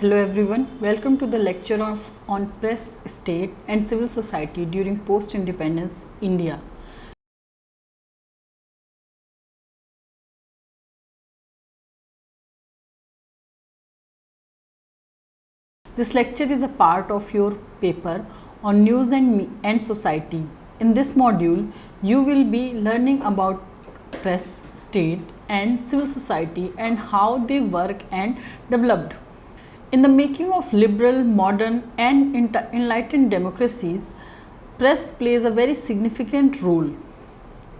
Hello everyone, welcome to the lecture on press, state and civil society during post-independence India. This lecture is a part of your paper on news and society. In this module, you will be learning about press, state and civil society and how they work and developed. In the making of liberal, modern and enlightened democracies, press plays a very significant role.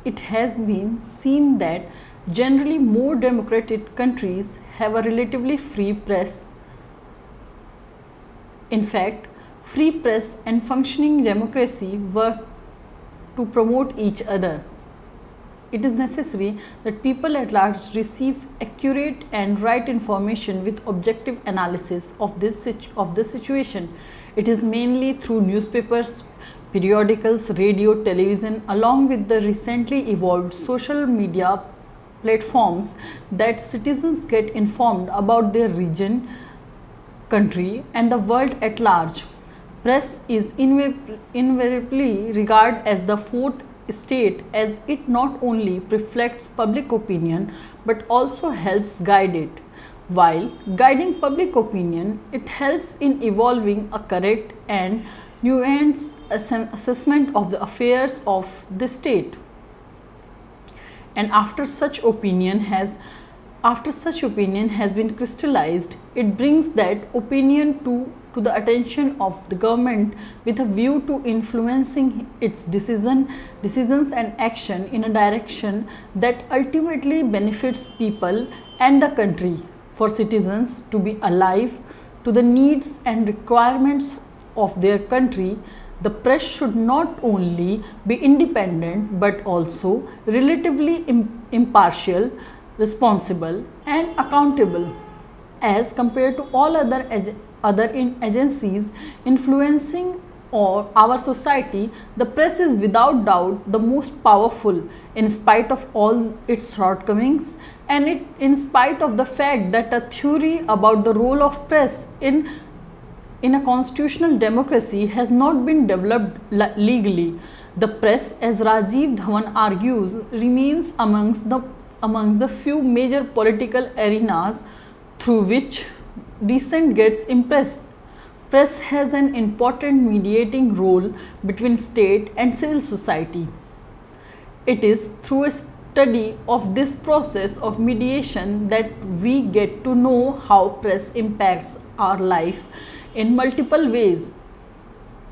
It has been seen that generally more democratic countries have a relatively free press. In fact, free press and functioning democracy work to promote each other. It is necessary that people at large receive accurate and right information with objective analysis of this situation. It is mainly through newspapers, periodicals, radio, television, along with the recently evolved social media platforms that citizens get informed about their region, country and the world at large. Press is invariably regarded as the fourth state, as it not only reflects public opinion but also helps guide it. While guiding public opinion, it helps in evolving a correct and nuanced assessment of the affairs of the state. And after such opinion has been crystallized, it brings that opinion to the attention of the government with a view to influencing its decisions and action in a direction that ultimately benefits people and the country. For citizens to be alive to the needs and requirements of their country, the press should not only be independent but also relatively impartial, responsible and accountable as compared to all other agencies influencing our society. The press is without doubt the most powerful in spite of all its shortcomings, and in spite of the fact that a theory about the role of press in a constitutional democracy has not been developed legally. The press, as Rajiv Dhawan argues, remains amongst the few major political arenas through which dissent gets impressed. Press has an important mediating role between state and civil society. It is through a study of this process of mediation that we get to know how press impacts our life in multiple ways.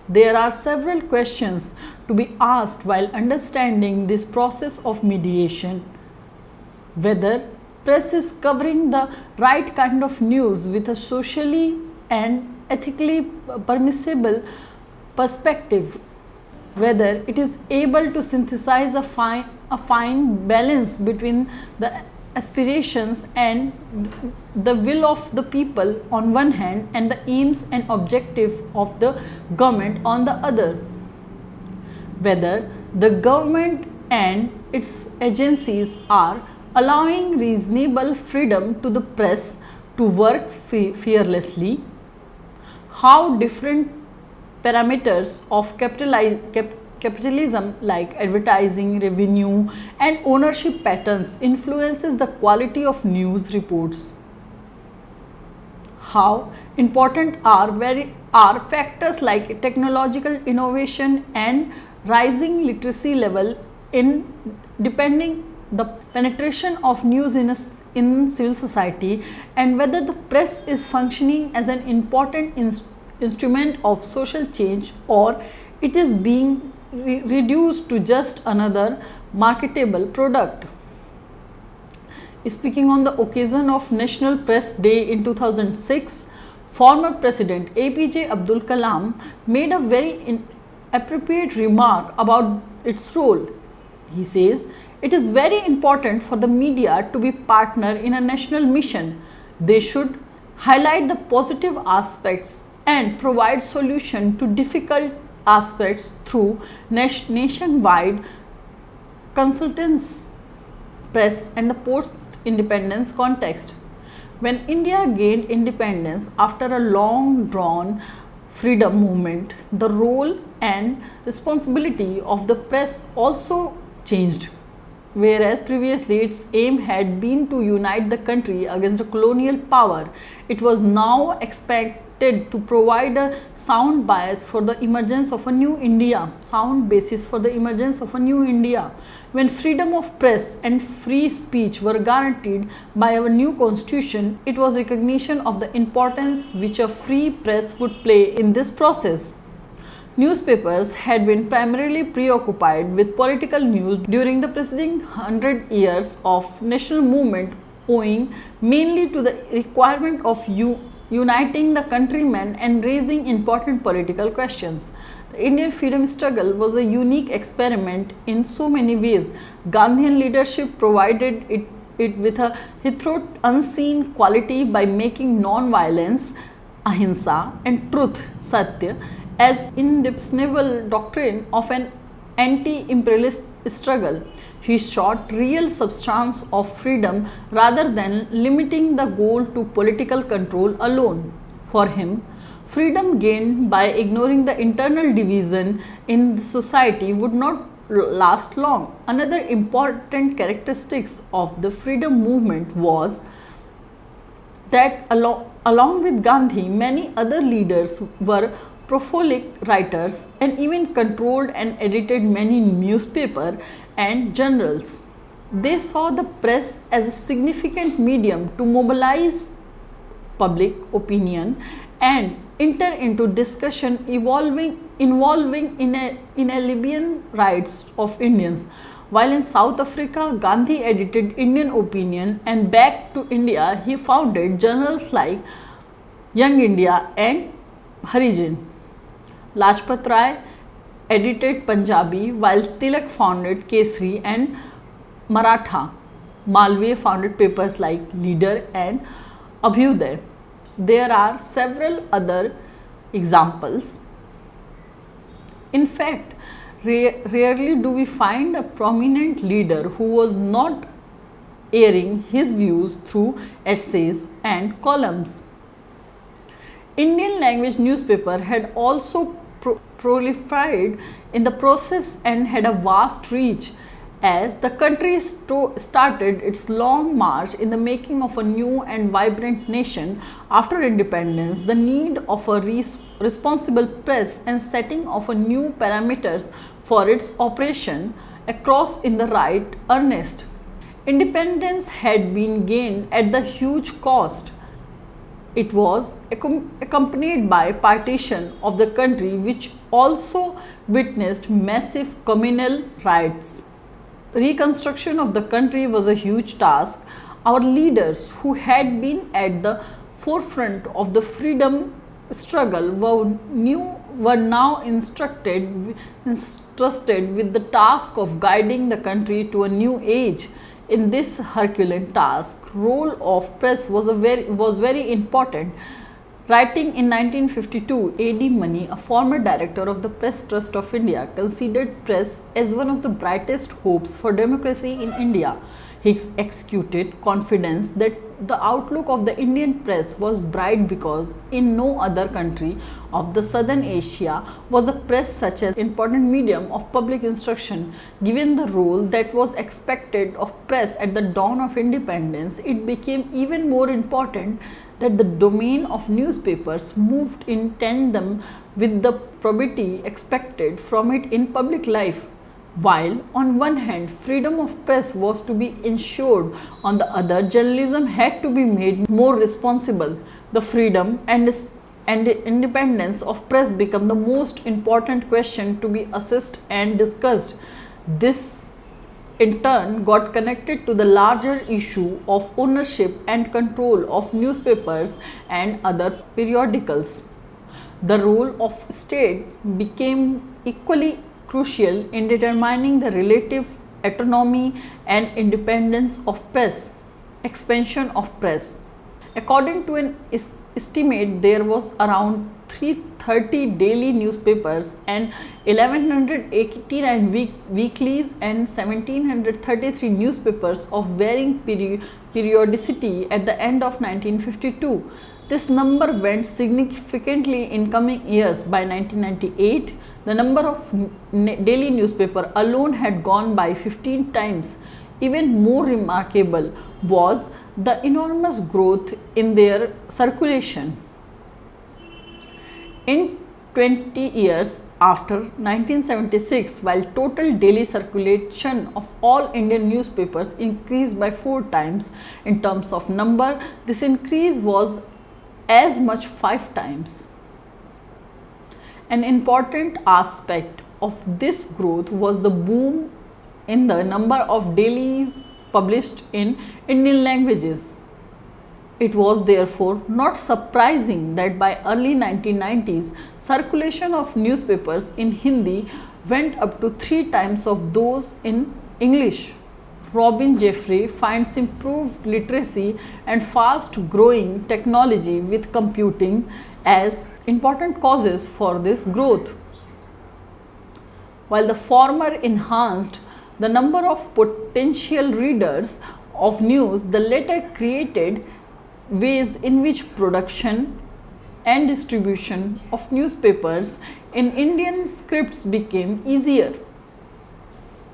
There are several questions to be asked while understanding this process of mediation. Whether press is covering the right kind of news with a socially and ethically permissible perspective, whether it is able to synthesize a fine balance between the aspirations and the will of the people on one hand and the aims and objective of the government on the other, whether the government and its agencies are allowing reasonable freedom to the press to work fearlessly, how different parameters of capitalism like advertising, revenue and ownership patterns influences the quality of news reports, how important are factors like technological innovation and rising literacy level in depending the penetration of news in civil society, and whether the press is functioning as an important instrument of social change or it is being reduced to just another marketable product. Speaking on the occasion of National Press Day in 2006, former President APJ Abdul Kalam made a very appropriate remark about its role. He says, "It is very important for the media to be partner in a national mission. They should highlight the positive aspects and provide solution to difficult aspects through nationwide consultants, press and the post-independence context. When India gained independence after a long drawn freedom movement, the role and responsibility of the press also changed. Whereas previously its aim had been to unite the country against a colonial power, it was now expected to provide a sound bias for the emergence of a new India, sound basis for the emergence of a new India. When freedom of press and free speech were guaranteed by our new constitution, it was recognition of the importance which a free press would play in this process. Newspapers had been primarily preoccupied with political news during the preceding 100 years of national movement, owing mainly to the requirement of uniting the countrymen and raising important political questions. The Indian freedom struggle was a unique experiment in so many ways. Gandhian leadership provided it with a hitherto unseen quality by making non-violence, ahimsa, and truth, satya, as indispensable doctrine of an anti-imperialist struggle. He sought real substance of freedom rather than limiting the goal to political control alone. For him, freedom gained by ignoring the internal division in the society would not last long. Another important characteristic of the freedom movement was that along with Gandhi, many other leaders were prolific writers and even controlled and edited many newspapers and journals. They saw the press as a significant medium to mobilize public opinion and enter into discussion involving inalienable rights of Indians. While in South Africa, Gandhi edited Indian opinion, and back to India, he founded journals like Young India and Harijan. Lajpat Rai edited Punjabi, while Tilak founded Kesari, and Maratha Malviya founded papers like Leader and Abhyuday. There are several other examples. In fact, rarely do we find a prominent leader who was not airing his views through essays and columns. Indian language newspaper had also proliferated in the process and had a vast reach. As the country started its long march in the making of a new and vibrant nation after independence, the need of a responsible press and setting of a new parameters for its operation across in the right earnest. Independence had been gained at the huge cost. It was accompanied by partition of the country, which also witnessed massive communal riots. Reconstruction of the country was a huge task. Our leaders, who had been at the forefront of the freedom struggle, were now entrusted with the task of guiding the country to a new age. In this Herculean task, role of press was very important. Writing in 1952, A.D. Mani, a former director of the Press Trust of India, considered press as one of the brightest hopes for democracy in India. He executed confidence that the outlook of the Indian press was bright because in no other country of the Southern Asia was the press such an important medium of public instruction. Given the role that was expected of press at the dawn of independence, it became even more important that the domain of newspapers moved in tandem with the probity expected from it in public life. While on one hand freedom of press was to be ensured, on the other journalism had to be made more responsible. The freedom and independence of press become the most important question to be assessed and discussed. This in turn got connected to the larger issue of ownership and control of newspapers and other periodicals. The role of state became equally crucial in determining the relative autonomy and independence of press. Expansion of press. According to an estimate there was around 330 daily newspapers and 1189 weeklies and 1733 newspapers of varying periodicity at the end of 1952. This number went significantly in coming years. By 1998, the number of daily newspaper alone had gone by 15 times. Even more remarkable was the enormous growth in their circulation. In 20 years after 1976, while total daily circulation of all Indian newspapers increased by 4 times in terms of number, this increase was as much 5 times. An important aspect of this growth was the boom in the number of dailies published in Indian languages. It was therefore not surprising that by early 1990s, circulation of newspapers in Hindi went up to 3 times of those in English. Robin Jeffrey finds improved literacy and fast growing technology with computing as important causes for this growth. While the former enhanced the number of potential readers of news, the latter created ways in which production and distribution of newspapers in Indian scripts became easier.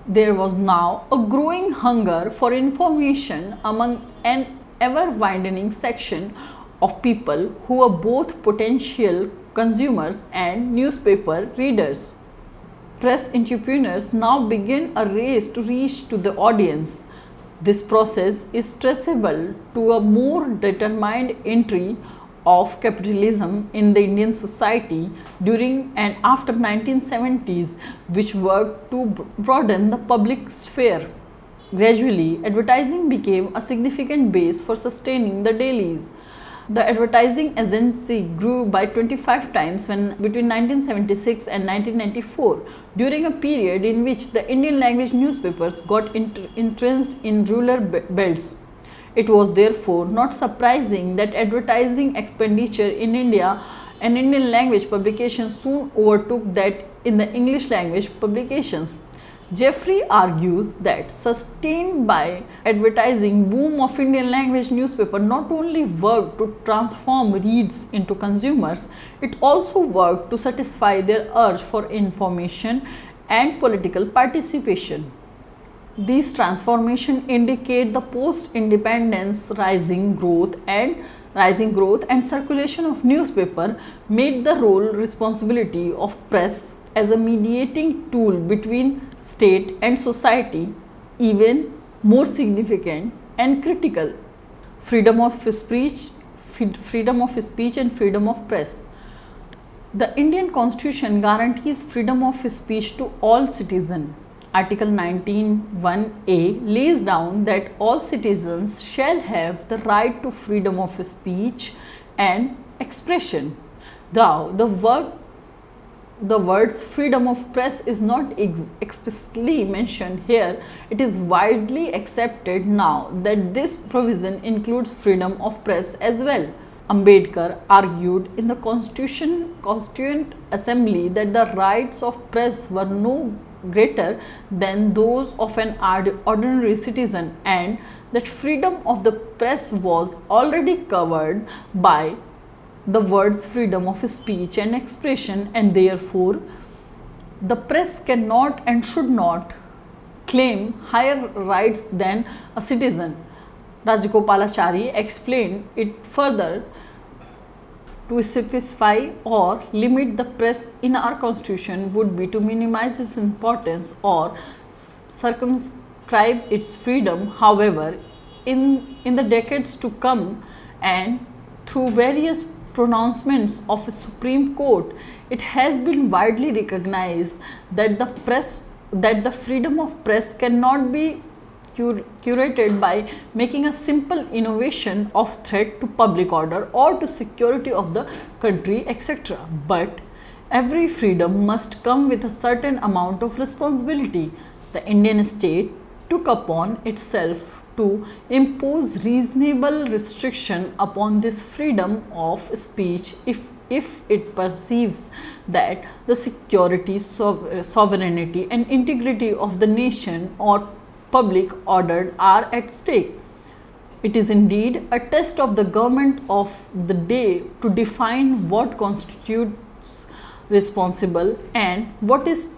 There was now a growing hunger for information among an ever widening section of people who were both potential consumers and newspaper readers. Press entrepreneurs now begin a race to reach to the audience. This process is traceable to a more determined entry of capitalism in the Indian society during and after 1970s, which worked to broaden the public sphere. Gradually, advertising became a significant base for sustaining the dailies. The advertising agency grew by 25 times between 1976 and 1994, during a period in which the Indian language newspapers got entrenched in rural belts. It was therefore not surprising that advertising expenditure in India and Indian language publications soon overtook that in the English language publications. Jeffrey argues that sustained by advertising boom of Indian language newspaper not only worked to transform readers into consumers, it also worked to satisfy their urge for information and political participation. These transformations indicate the post-independence rising growth and circulation of newspaper made the role responsibility of press as a mediating tool between state and society even more significant and critical. Freedom of speech and freedom of press. The Indian Constitution guarantees freedom of speech to all citizens. Article 19(1)(a) lays down that all citizens shall have the right to freedom of speech and expression. Though the words freedom of press is not explicitly mentioned here, it is widely accepted now that this provision includes freedom of press as well. Ambedkar argued in the Constituent Assembly that the rights of press were no greater than those of an ordinary citizen, and that freedom of the press was already covered by the words freedom of speech and expression, and therefore the press cannot and should not claim higher rights than a citizen. Rajagopalachari explained it further: to specify or limit the press in our constitution would be to minimize its importance or circumscribe its freedom. However, in the decades to come and through various pronouncements of a Supreme Court, it has been widely recognized that the freedom of press cannot be curated by making a simple innovation of threat to public order or to security of the country, etc. But every freedom must come with a certain amount of responsibility. The Indian state took upon itself to impose reasonable restriction upon this freedom of speech if it perceives that the security, sovereignty and integrity of the nation or public order are at stake. It is indeed a test of the government of the day to define what constitutes responsible and what is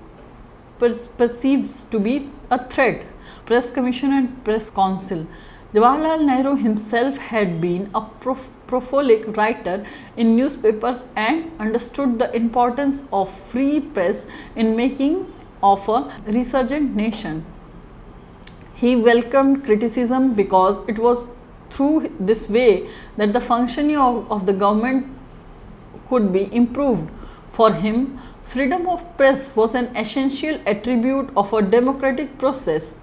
perceives to be a threat. Press Commission and Press Council. Jawaharlal Nehru himself had been a prolific writer in newspapers and understood the importance of free press in making of a resurgent nation. He welcomed criticism because it was through this way that the functioning of the government could be improved. For him, freedom of press was an essential attribute of a democratic process.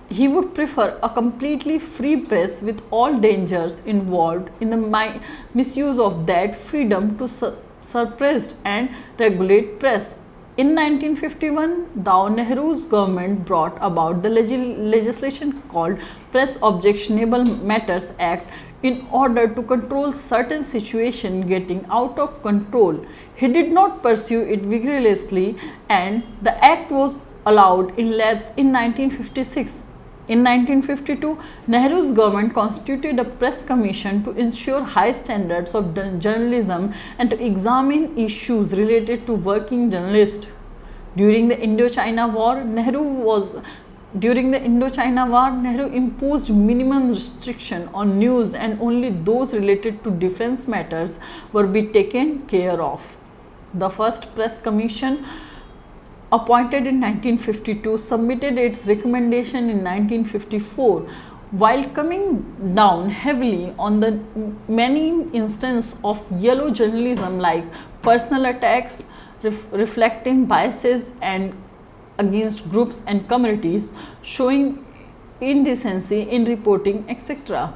He would prefer a completely free press with all dangers involved in the misuse of that freedom to suppress and regulate press. In 1951, the Nehru's government brought about the legislation called Press Objectionable Matters Act in order to control certain situations getting out of control. He did not pursue it vigorously, and the act was allowed in lapse in 1956. In 1952, Nehru's government constituted a press commission to ensure high standards of journalism and to examine issues related to working journalists. During the Indochina War, Nehru imposed minimum restriction on news and only those related to defense matters were be taken care of. The first press commission, appointed in 1952, submitted its recommendation in 1954. While coming down heavily on the many instances of yellow journalism like personal attacks, reflecting biases and against groups and communities, showing indecency in reporting, etc.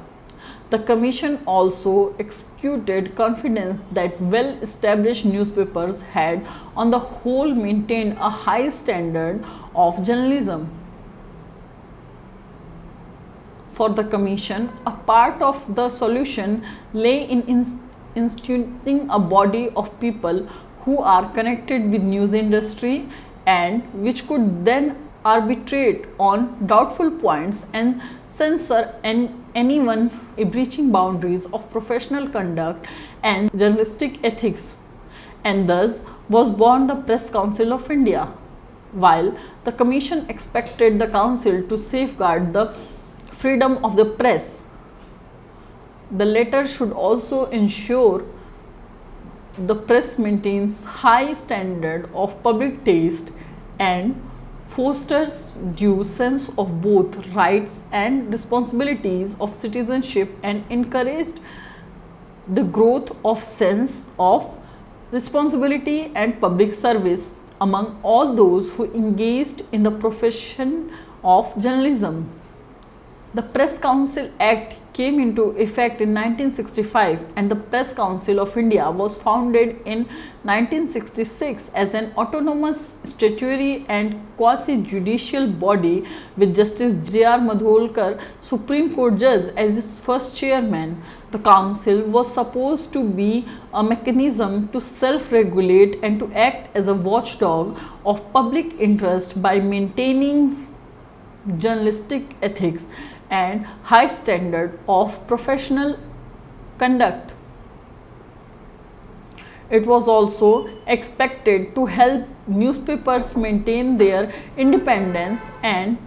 The commission also executed confidence that well-established newspapers had on the whole maintained a high standard of journalism. For the commission, a part of the solution lay in instituting a body of people who are connected with news industry and which could then arbitrate on doubtful points and censor anyone breaching boundaries of professional conduct and journalistic ethics, and thus was born the Press Council of India. While the commission expected the council to safeguard the freedom of the press, the latter should also ensure the press maintains high standard of public taste and fosters due sense of both rights and responsibilities of citizenship and encouraged the growth of sense of responsibility and public service among all those who engaged in the profession of journalism. The Press Council Act came into effect in 1965 and the Press Council of India was founded in 1966 as an autonomous statutory and quasi-judicial body with Justice J.R. Madholkar, Supreme Court Judge, as its first chairman. The council was supposed to be a mechanism to self-regulate and to act as a watchdog of public interest by maintaining journalistic ethics and high standard of professional conduct. It was also expected to help newspapers maintain their independence and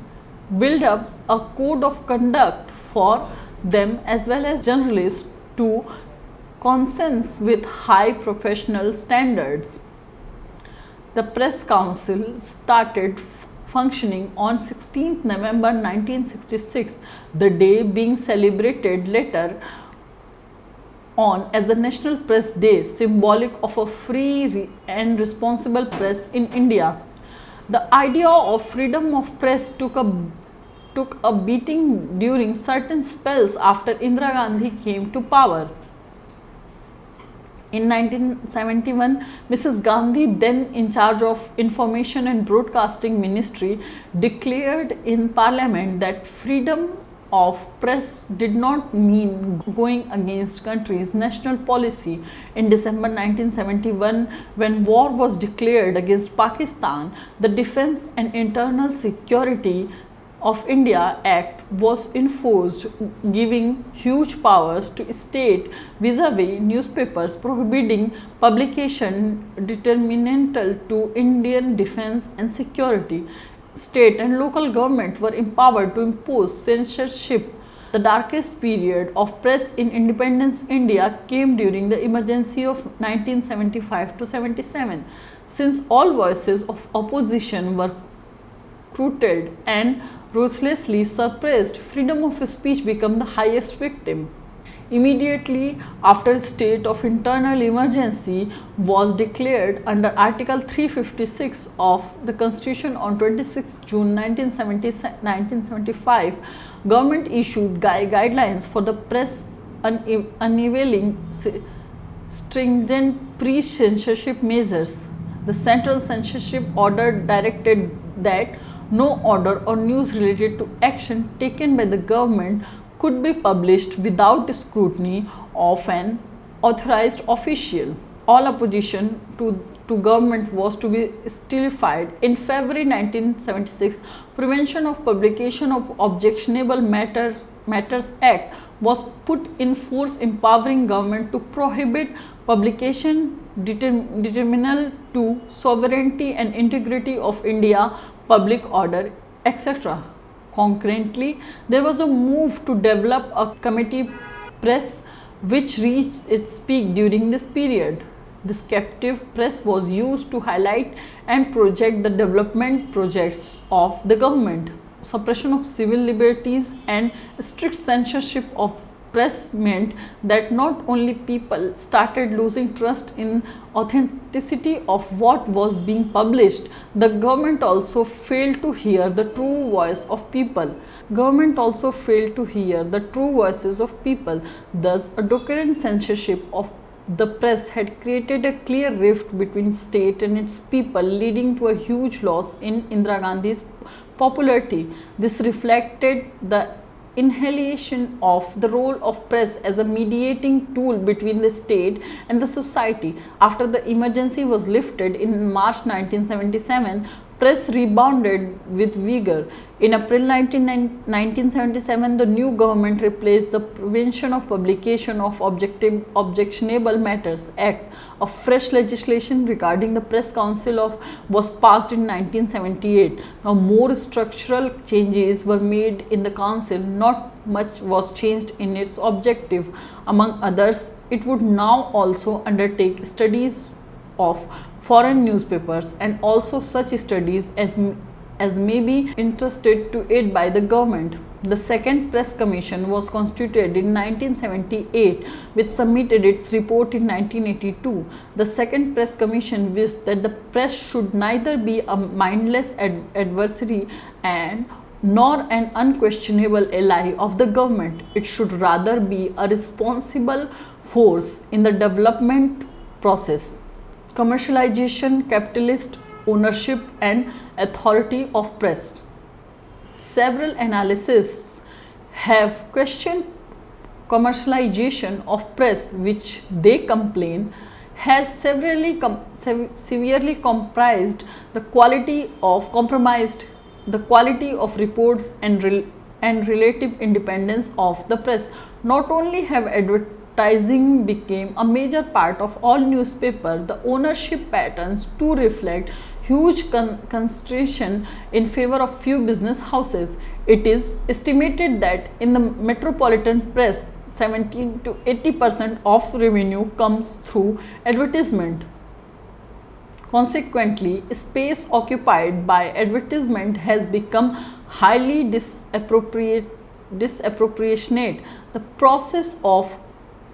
build up a code of conduct for them as well as journalists to consens with high professional standards. The Press Council started functioning on 16th November 1966, the day being celebrated later on as the National Press Day, symbolic of a free and responsible press in India. The idea of freedom of press took a beating during certain spells after Indira Gandhi came to power. In 1971, Mrs. Gandhi, then in charge of Information and Broadcasting Ministry, declared in Parliament that freedom of press did not mean going against country's national policy. In December 1971, when war was declared against Pakistan, the Defence and Internal Security of India Act was enforced, giving huge powers to state vis-a-vis newspapers, prohibiting publication detrimental to Indian defence and security. State and local government were empowered to impose censorship. The darkest period of press in independence India came during the emergency of 1975 to 77. Since all voices of opposition were curtailed and ruthlessly suppressed, freedom of speech became the highest victim. Immediately after a state of internal emergency was declared under Article 356 of the Constitution on 26 June 1975, government issued guidelines for the press unveiling stringent pre-censorship measures. The Central Censorship Order directed that no order or news related to action taken by the government could be published without scrutiny of an authorized official. All opposition to government was to be stillified. In February 1976, Prevention of Publication of Objectionable Matters Act was put in force, empowering government to prohibit publication detrimental to sovereignty and integrity of India, public order, etc. Concurrently, there was a move to develop a committee press which reached its peak during this period. This captive press was used to highlight and project the development projects of the government. Suppression of civil liberties and strict censorship of press meant that not only people started losing trust in authenticity of what was being published, the government also failed to hear the true voice of people. Government also failed to hear the true voices of people. Thus, a concurrent censorship of the press had created a clear rift between state and its people, leading to a huge loss in Indira Gandhi's popularity. This reflected the inhalation of the role of press as a mediating tool between the state and the society. After the emergency was lifted in March 1977, press rebounded with vigor. In April 1977, the new government replaced the Prevention of Publication of Objectionable Matters Act. A fresh legislation regarding the Press Council was passed in 1978. Now, more structural changes were made in the council. Not much was changed in its objective. Among others, it would now also undertake studies of foreign newspapers and also such studies as may be interested to it by the government. The Second Press Commission was constituted in 1978, which submitted its report in 1982. The Second Press Commission wished that the press should neither be a mindless adversary and nor an unquestionable ally of the government. It should rather be a responsible force in the development process. Commercialization, capitalist ownership and authority of press. Several analysts have questioned commercialization of press, which they complain has severely compromised the quality of reports and relative independence of the press. Not only have advertising became a major part of all newspapers, the ownership patterns too reflect huge concentration in favor of few business houses. It is estimated that in the metropolitan press, 70 to 80% of revenue comes through advertisement. Consequently, space occupied by advertisement has become highly disproportionate. The process of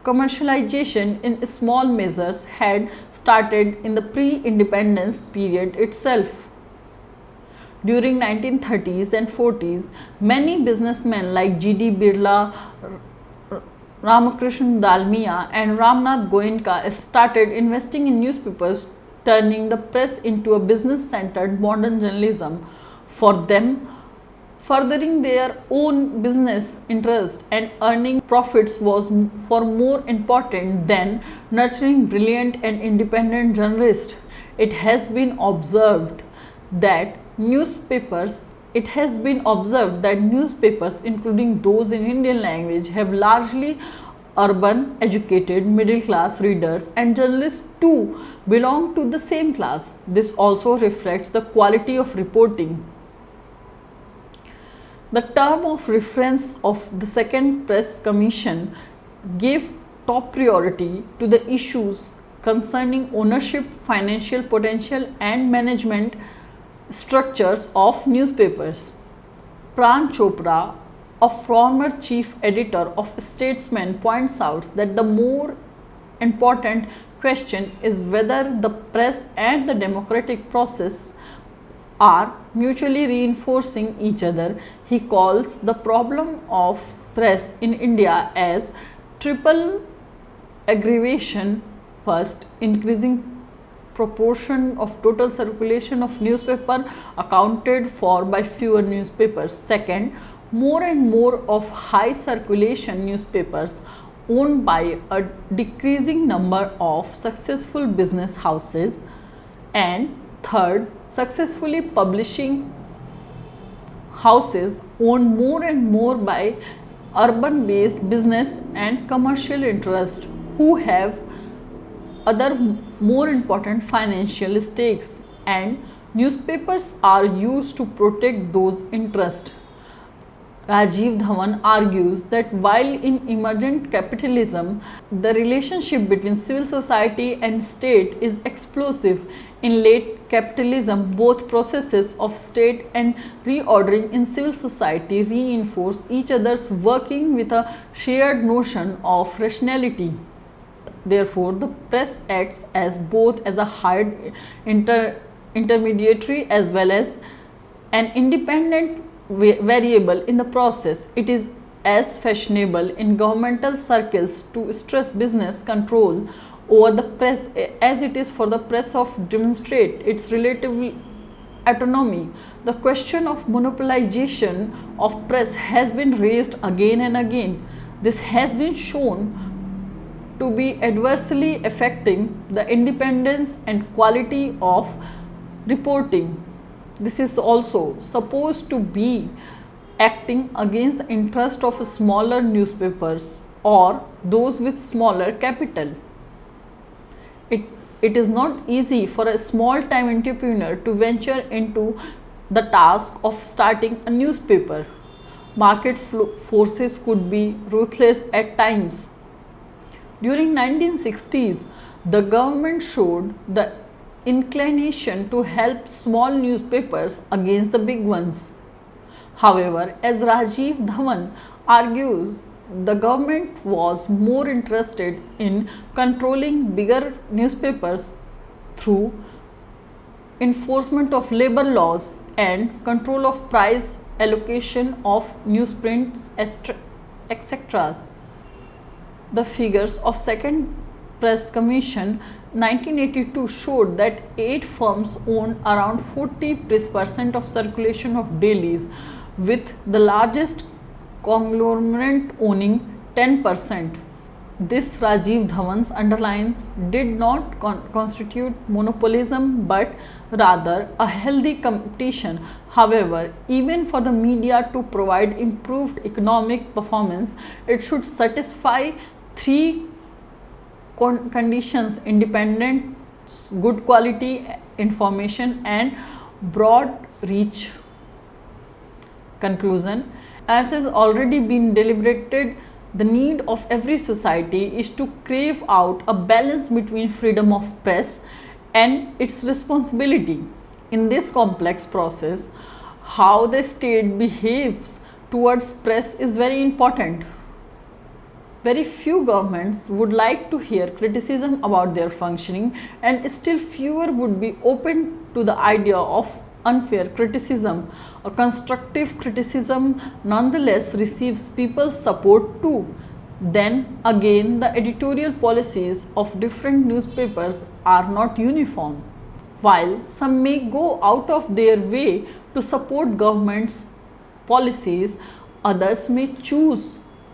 commercialization in small measures had started in the pre-independence period itself. During 1930s and 40s, many businessmen like G.D. Birla, Ramakrishna Dalmia and Ramnath Goenka started investing in newspapers, turning the press into a business-centered modern journalism. For them, furthering their own business interest and earning profits was for more important than nurturing brilliant and independent journalists. It has been observed that newspapers including those in Indian language have largely urban educated middle class readers, and journalists too belong to the same class. This also reflects the quality of reporting. The term of reference of the Second Press Commission gave top priority to the issues concerning ownership, financial potential, and management structures of newspapers. Pran Chopra, a former chief editor of Statesman, points out that the more important question is whether the press and the democratic process are mutually reinforcing each other. He calls the problem of press in India as triple aggravation. First, increasing proportion of total circulation of newspaper accounted for by fewer newspapers. Second, more and more of high circulation newspapers owned by a decreasing number of successful business houses. And third, successfully publishing houses owned more and more by urban based business and commercial interests who have other more important financial stakes, and newspapers are used to protect those interests. Rajiv Dhawan argues that while in emergent capitalism, the relationship between civil society and state is explosive, in late capitalism, both processes of state and reordering in civil society reinforce each other's working with a shared notion of rationality. Therefore, the press acts as both as a hired intermediary as well as an independent variable in the process. It is as fashionable in governmental circles to stress business control over the press as it is for the press of demonstrate its relative autonomy. The question of monopolization of press has been raised again and again. This has been shown to be adversely affecting the independence and quality of reporting. This is also supposed to be acting against the interest of smaller newspapers or those with smaller capital. It is not easy for a small time entrepreneur to venture into the task of starting a newspaper. Market forces could be ruthless at times. During 1960s, the government showed the inclination to help small newspapers against the big ones. However, as Rajiv Dhawan argues, the government was more interested in controlling bigger newspapers through enforcement of labor laws and control of price allocation of newsprints, etc. The figures of Second Press Commission 1982 showed that 8 firms owned around 40% of circulation of dailies, with the largest conglomerate owning 10%. This, Rajiv Dhawan underlines, did not constitute monopolism but rather a healthy competition. However, even for the media to provide improved economic performance, it should satisfy 3 conditions: independence, good quality information, and broad reach. Conclusion: as has already been deliberated, the need of every society is to crave out a balance between freedom of press and its responsibility. In this complex process, how the state behaves towards press is very important. Very few governments would like to hear criticism about their functioning, and still fewer would be open to the idea of unfair criticism. A constructive criticism nonetheless receives people's support too. Then again, the editorial policies of different newspapers are not uniform. While some may go out of their way to support governments policies, others may choose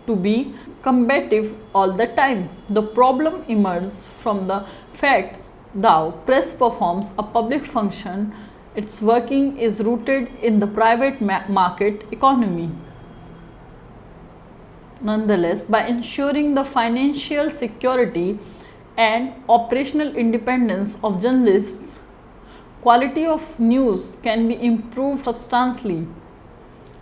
to be combative all the time. The problem emerges from the fact that press performs a public function. Its working is rooted in the private market economy. Nonetheless, by ensuring the financial security and operational independence of journalists, quality of news can be improved substantially.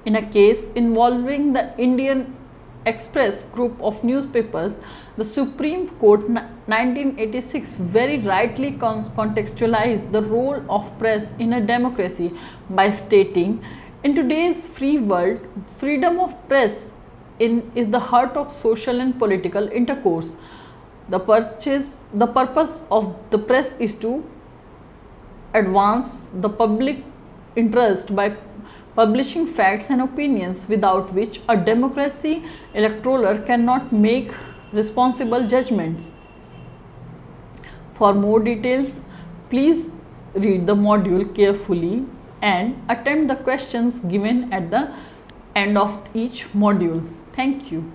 In a case involving the Indian Express group of newspapers, the Supreme Court 1986 very rightly contextualized the role of press in a democracy by stating, in today's free world, freedom of press is the heart of social and political intercourse. The purpose of the press is to advance the public interest by publishing facts and opinions, without which a democracy electoral cannot make responsible judgments. For more details, please read the module carefully and attempt the questions given at the end of each module. Thank you.